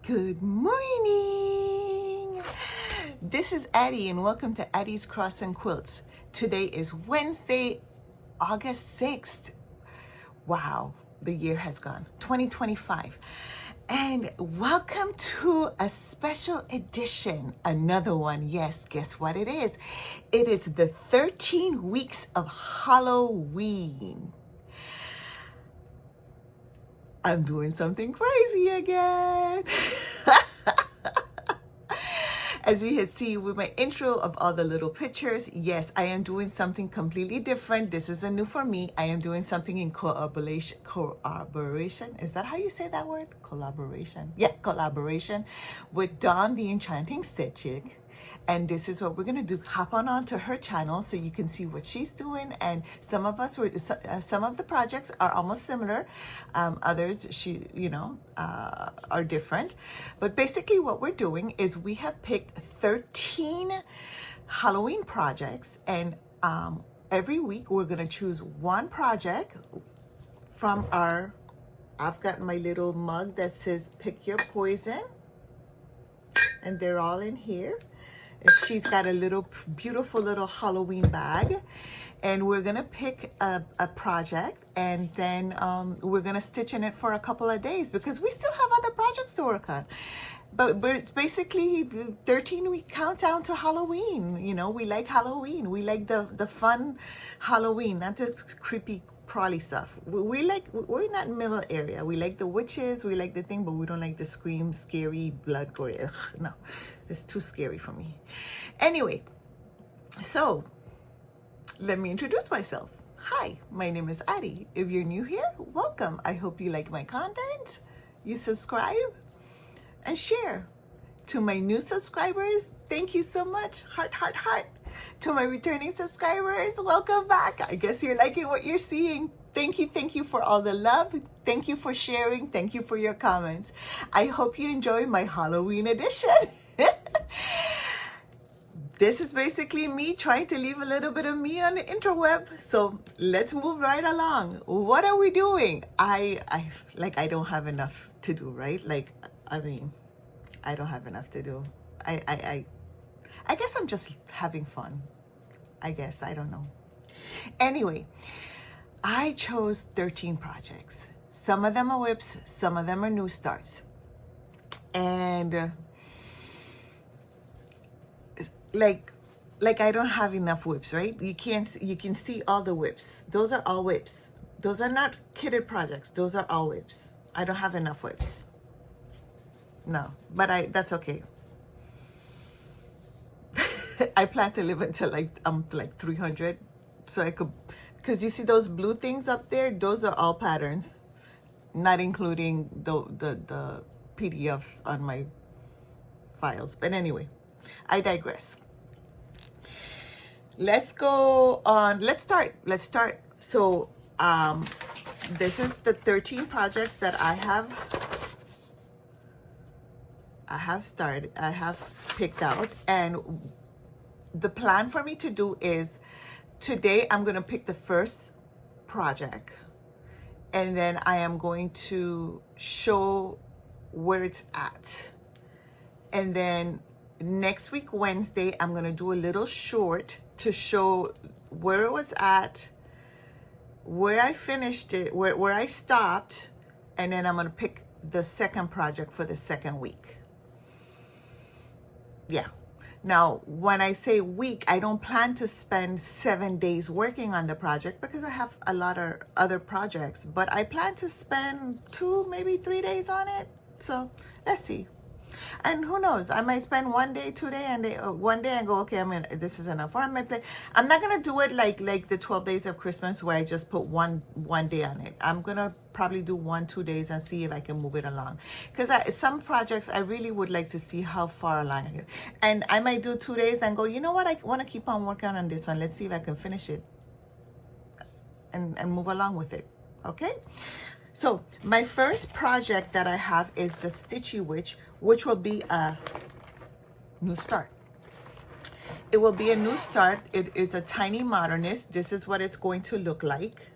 Good morning. This is Addie and welcome to Addie's Cross and Quilts. Today is Wednesday, August 6th. Wow, the year has gone, 2025. And welcome to a special edition, another one. Yes, guess what it is? It is the 13 weeks of Halloween. I'm doing something crazy again. As you can see with my intro of all the little pictures, yes, I am doing something completely different. This is a new for me. I am doing something in collaboration. Is that how you say that word? Collaboration. Yeah, collaboration with Dawn the Enchanting Stitching. And this is what we're gonna do. Hop on to her channel so you can see what she's doing. And some of the projects are almost similar. Others, are different. But basically, what we're doing is we have picked 13 Halloween projects, and every week we're gonna choose one project from our. I've got my little mug that says "Pick Your Poison," and they're all in here. She's got a little beautiful little Halloween bag, and we're gonna pick a project, and then we're gonna stitch in it for a couple of days because we still have other projects to work on. But it's basically the 13-week countdown to Halloween. You know, we like Halloween. We like the fun Halloween, not this creepy crawly stuff. We're not in the middle area. We like the witches, we like the thing, but we don't like the scream, scary, blood, gore. Ugh, no, it's too scary for me. Anyway, so let me introduce myself. Hi, my name is Addie. If you're new here, welcome. I hope you like my content, you subscribe, and share. To my new subscribers, thank you so much. Heart, heart, heart. To my returning subscribers, welcome back. I guess you're liking what you're seeing. Thank you for all the love. Thank you for sharing. Thank you for your comments. I hope you enjoy my Halloween edition. This is basically me trying to leave a little bit of me on the interweb. So let's move right along. What are we doing? I don't have enough to do, right? I don't have enough to do. I guess I'm just having fun. I guess, I don't know. Anyway, I chose 13 projects. Some of them are whips, some of them are new starts. And like I don't have enough whips, right? You can see all the whips. Those are all whips. Those are not kitted projects. Those are all whips. I don't have enough whips. No, but that's okay. I plan to live until like 300, so I could, because you see those blue things up there, those are all patterns, not including the PDFs on my files. But anyway, I digress. Let's go on. Let's start. So this is the 13 projects that I have picked out, and the plan for me to do is today I'm going to pick the first project, and then I am going to show where it's at, and then next week, Wednesday, I'm going to do a little short to show where it was at, where I finished it, where I stopped, and then I'm going to pick the second project for the second week. Yeah. Now, when I say week, I don't plan to spend 7 days working on the project because I have a lot of other projects, but I plan to spend 2, maybe 3 days on it. So let's see. And who knows, I might spend 1 day, 2 days, and one day and go, okay, this is enough. Or I might play. I'm not gonna do it like the 12 days of Christmas where I just put one day on it. I'm gonna probably do 1, 2 days and see if I can move it along. Because some projects I really would like to see how far along I get. And I might do 2 days and go, you know what, I want to keep on working on this one. Let's see if I can finish it and move along with it. Okay. So my first project that I have is the Stitchy Witch, which will be a new start. It will be a new start. It is a tiny modernist. This is what it's going to look like.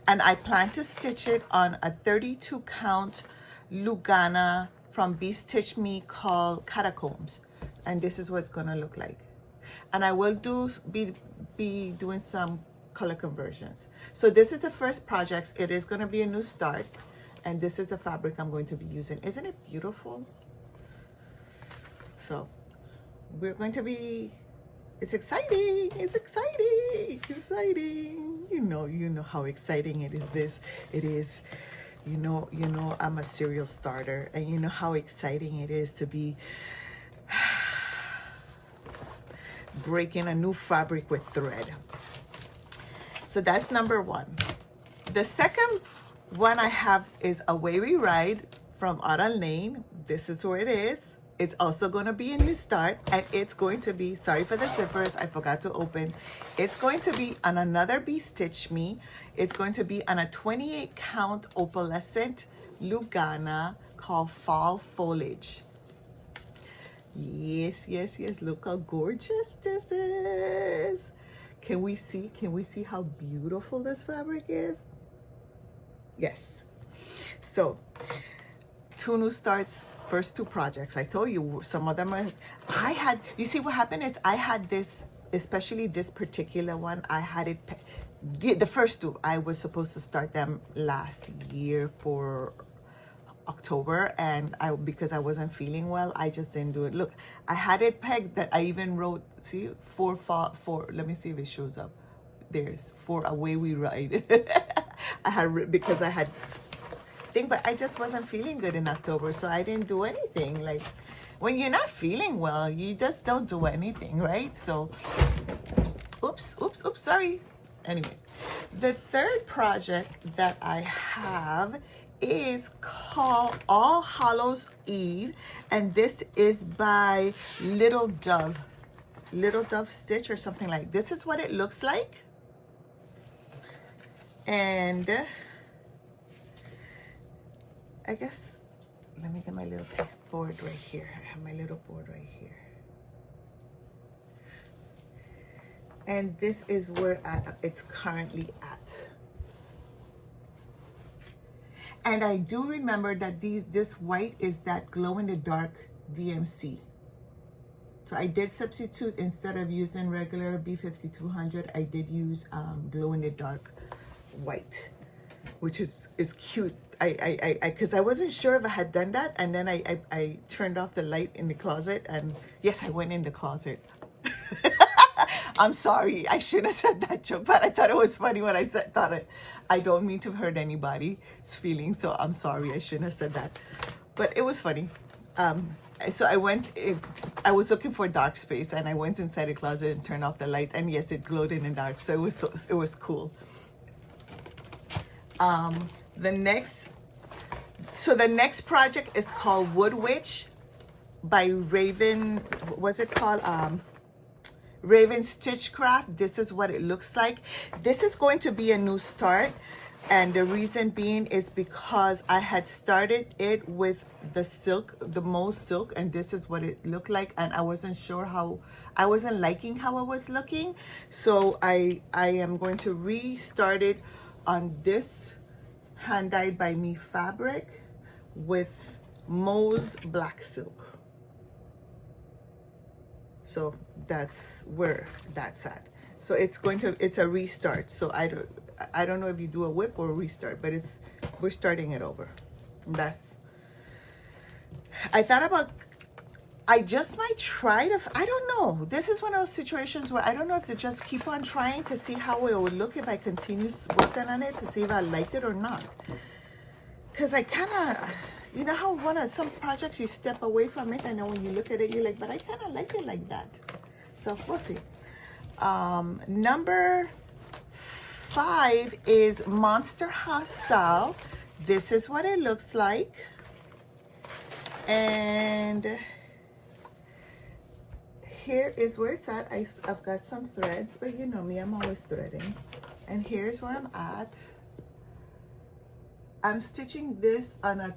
And I plan to stitch it on a 32 count Lugana from Be Stitch Me called Catacombs. And this is what it's going to look like. And I will be doing some color conversions. So this is the first project. It is going to be a new start, and this is the fabric I'm going to be using. Isn't it beautiful? So we're going to be, it's exciting, you know how exciting it is. You know I'm a serial starter, and you know how exciting it is to be breaking a new fabric with thread. So that's number 1. The second one I have is Away We Ride from Autumn Lane. This is where it is. It's also going to be a new start, and it's going to be, sorry for the zippers, I forgot to open. It's going to be on another Be Stitch Me. It's going to be on a 28 count opalescent Lugana called Fall Foliage. Yes. Look how gorgeous this is. Can we see how beautiful this fabric is? Yes. So 2 new starts, first 2 projects. I told you some of them are, you see what happened is I had this, especially this particular one, I had it, the first 2, I was supposed to start them last year for October, and because I wasn't feeling well, I just didn't do it. Look, I had it pegged that I even wrote, see, 4, let me see if it shows up. There's 4 Away We Ride. I had, because I had thing, but I just wasn't feeling good in October, so I didn't do anything. Like, when you're not feeling well, you just don't do anything, right? So, oops, sorry. Anyway, the third project that I have is called All Hallows Eve, and this is by Little Dove Stitch or something like. This is what it looks like, and I guess let me get my little board right here. I have my little board right here, and this is where it's currently at. And I do remember that this white is that glow-in-the-dark DMC. So I did substitute, instead of using regular B5200, I did use glow-in-the-dark white, which is cute. Because I wasn't sure if I had done that, and then I turned off the light in the closet, and yes, I went in the closet. I'm sorry, I shouldn't have said that joke, but I thought it was funny when I thought it. I don't mean to hurt anybody's feelings, so I'm sorry, I shouldn't have said that. But it was funny. So I was looking for dark space, and I went inside the closet and turned off the light, and yes, it glowed in the dark, so it was cool. The next project is called Wood Witch by Raven. What's it called? Raven Stitchcraft. This is what it looks like. This is going to be a new start, and the reason being is because I had started it with the silk, the Mauve silk, and this is what it looked like, and I wasn't sure how, I wasn't liking how it was looking, so I am going to restart it on this hand dyed by me fabric with Mauve black silk. So that's where that's at. So it's a restart. So I don't know if you do a whip or a restart, but we're starting it over. I thought about, I just might try to, I don't know. This is one of those situations where I don't know if to just keep on trying to see how it would look if I continue working on it, to see if I like it or not. Because I kind of, you know how some projects you step away from it and then when you look at it, you're like, but I kind of like it like that. So we'll see. Number 5 is Monster Hustle. This is what it looks like. And here is where it's at. I've got some threads, but you know me, I'm always threading. And here's where I'm at. I'm stitching this on a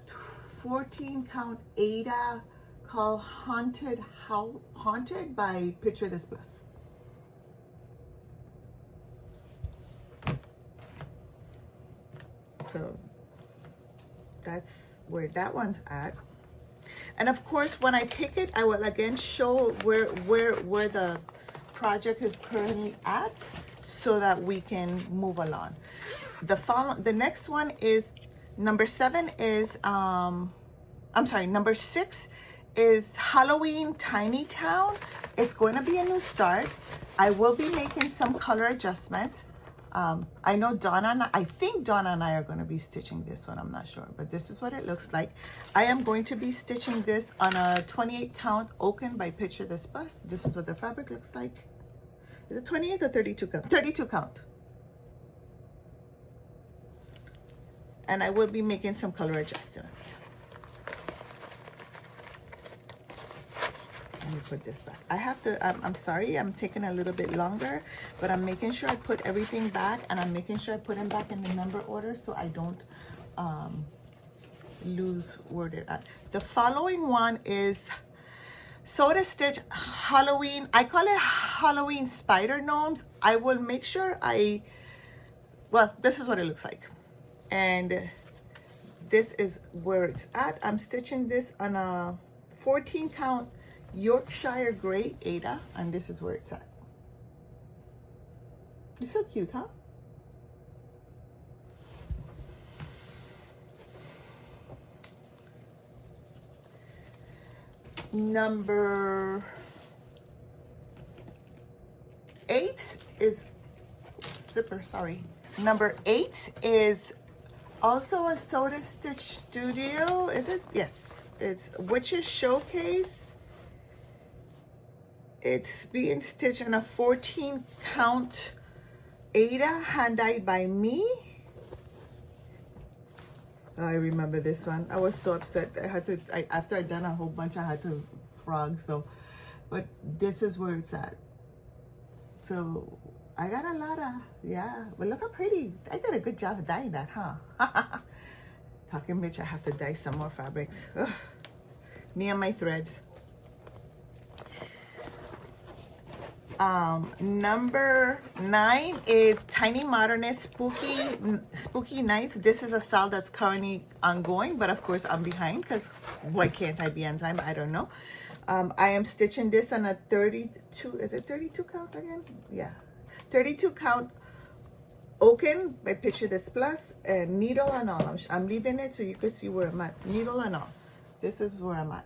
14 count Aida called Haunted by Picture This Plus. So that's where that one's at. And of course, when I pick it, I will again show where the project is currently at so that we can move along. The next one is number 7 is number 6 is Halloween Tiny Town. It's going to be a new start. I will be making some color adjustments. I know I think Donna and I are going to be stitching this one. I'm not sure, but this is what it looks like. I am going to be stitching this on a 28 count Oaken by Picture This Plus. This is what the fabric looks like. Is it 28 or 32 count? 32 count. And I will be making some color adjustments. Let me put this back. I have to, I'm sorry, I'm taking a little bit longer, but I'm making sure I put everything back, and I'm making sure I put them back in the number order so I don't lose where they're at. The following one is Sew to Stitch Halloween. I call it Halloween Spider Gnomes. I will make sure well, this is what it looks like. And this is where it's at. I'm stitching this on a 14 count Yorkshire Gray Aida, and this is where it's at. It's so cute, huh? Number 8 is Number 8 is also a Sew to Stitch Studio. Is it? Yes. It's Witches Showcase. It's being stitched on a 14 count Aida, hand dyed by me. I remember this one. I was so upset. After I'd done a whole bunch, I had to frog. But this is where it's at. So I got a lot of, yeah. But look how pretty. I did a good job of dyeing that, huh? Talking bitch, I have to dye some more fabrics. Ugh. Me and my threads. Number 9 is Tiny Modernist Spooky Nights. This is a style that's currently ongoing, but of course I'm behind because why can't I be on time? I don't know. I am stitching this on a 32, is it 32 count again? Yeah, 32 count Oaken by Picture This Plus, and needle and all. I'm leaving it so you can see where I'm at. Needle and all. This is where I'm at.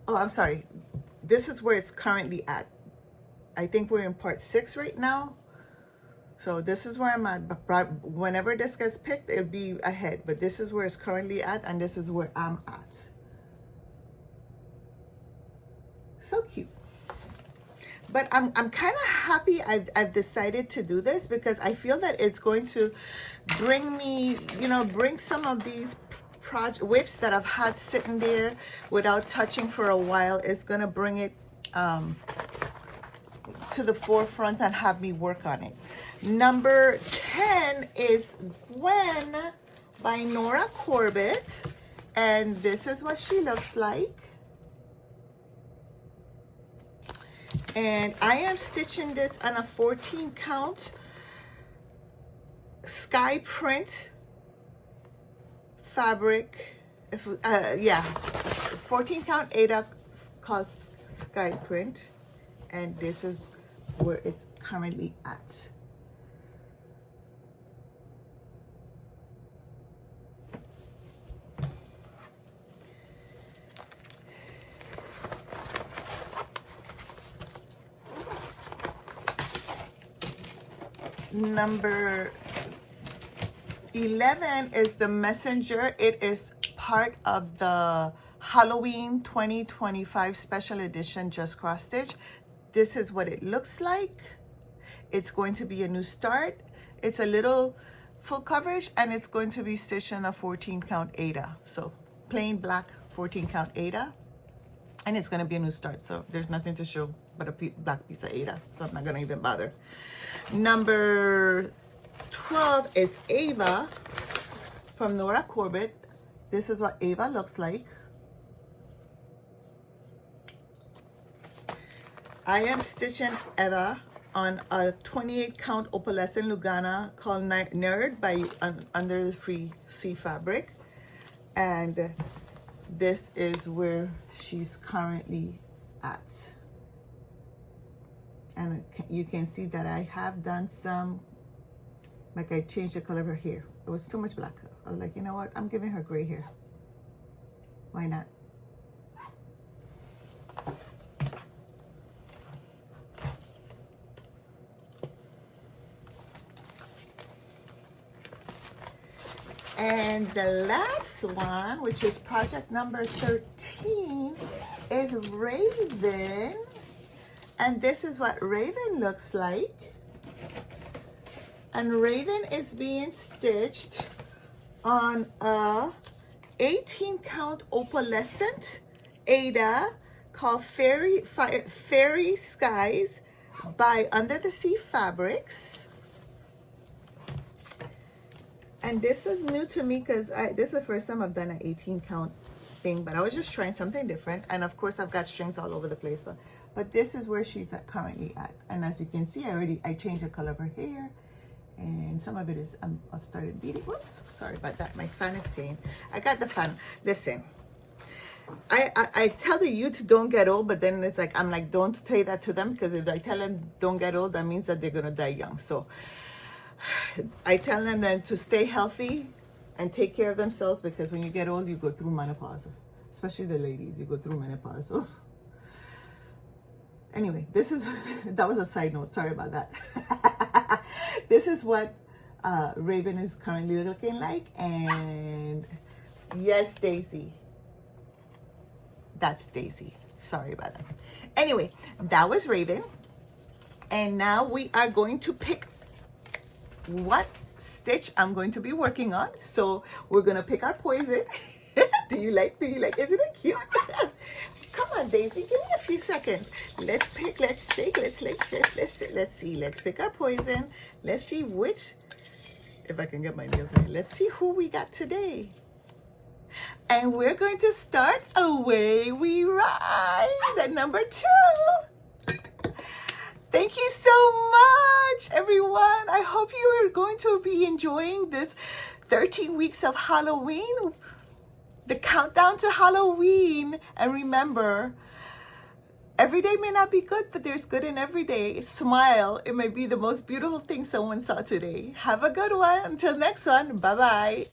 Oh, I'm sorry. This is where it's currently at. I think we're in part 6 right now. So this is where I'm at. But whenever this gets picked, it'll be ahead. But this is where it's currently at, and this is where I'm at. So cute. But I'm kind of happy I've decided to do this because I feel that it's going to bring me, bring some of these whips that I've had sitting there without touching for a while. Is gonna bring it to the forefront and have me work on it. Number 10 is Gwen by Nora Corbett, and this is what she looks like. And I am stitching this on a 14 count sky print fabric if yeah, 14 count Ada called Sky Print, and this is where it's currently at. Number 11 is the Messenger. It is part of the Halloween 2025 special edition Just Cross Stitch. This is what it looks like. It's going to be a new start. It's a little full coverage, and it's going to be stitched in a 14 count Aida. So plain black 14 count Aida, and it's going to be a new start. So there's nothing to show but a black piece of Aida. So I'm not going to even bother. Number 12 is Ava from Nora Corbett. This is what Ava looks like. I am stitching Eva on a 28 count opalescent Lugana called Nerd by Under the Free Sea Fabric, and this is where she's currently at. And you can see that I have done some, like I changed the color of her hair. It was too much black. I was like, you know what? I'm giving her gray hair. Why not? And the last one, which is project number 13, is Raven. And this is what Raven looks like. And Raven is being stitched on a 18 count opalescent Aida called Fairy Skies by Under the Sea Fabrics. And this was new to me because this is the first time I've done an 18 count thing, but I was just trying something different. And of course I've got strings all over the place, but this is where she's currently at. And as you can see, I changed the color of her hair, and some of it is, I've started beading. Whoops, sorry about that. My fan is playing. I got the fan. Listen, I tell the youth don't get old, but then it's like, I'm like, don't say that to them, because if I tell them don't get old, that means that they're going to die young. So I tell them then to stay healthy and take care of themselves, because when you get old, you go through menopause. Especially the ladies, you go through menopause. So anyway, that was a side note. Sorry about that. This is what Raven is currently looking like. And yes, Daisy. That's Daisy. Sorry about that. Anyway, that was Raven. And now we are going to pick what stitch I'm going to be working on. So we're going to pick our poison. Do you like, isn't it cute? Come on, Daisy, give me a few seconds. Let's pick, let's shake, let's see. Let's pick our poison. Let's see which, if I can get my nails in. Let's see who we got today. And we're going to start Away We Ride at number 2. Thank you so much, everyone. I hope you are going to be enjoying this 13 weeks of Halloween, the countdown to Halloween. And remember, every day may not be good, but there's good in every day. Smile. It may be the most beautiful thing someone saw today. Have a good one. Until next one. Bye-bye.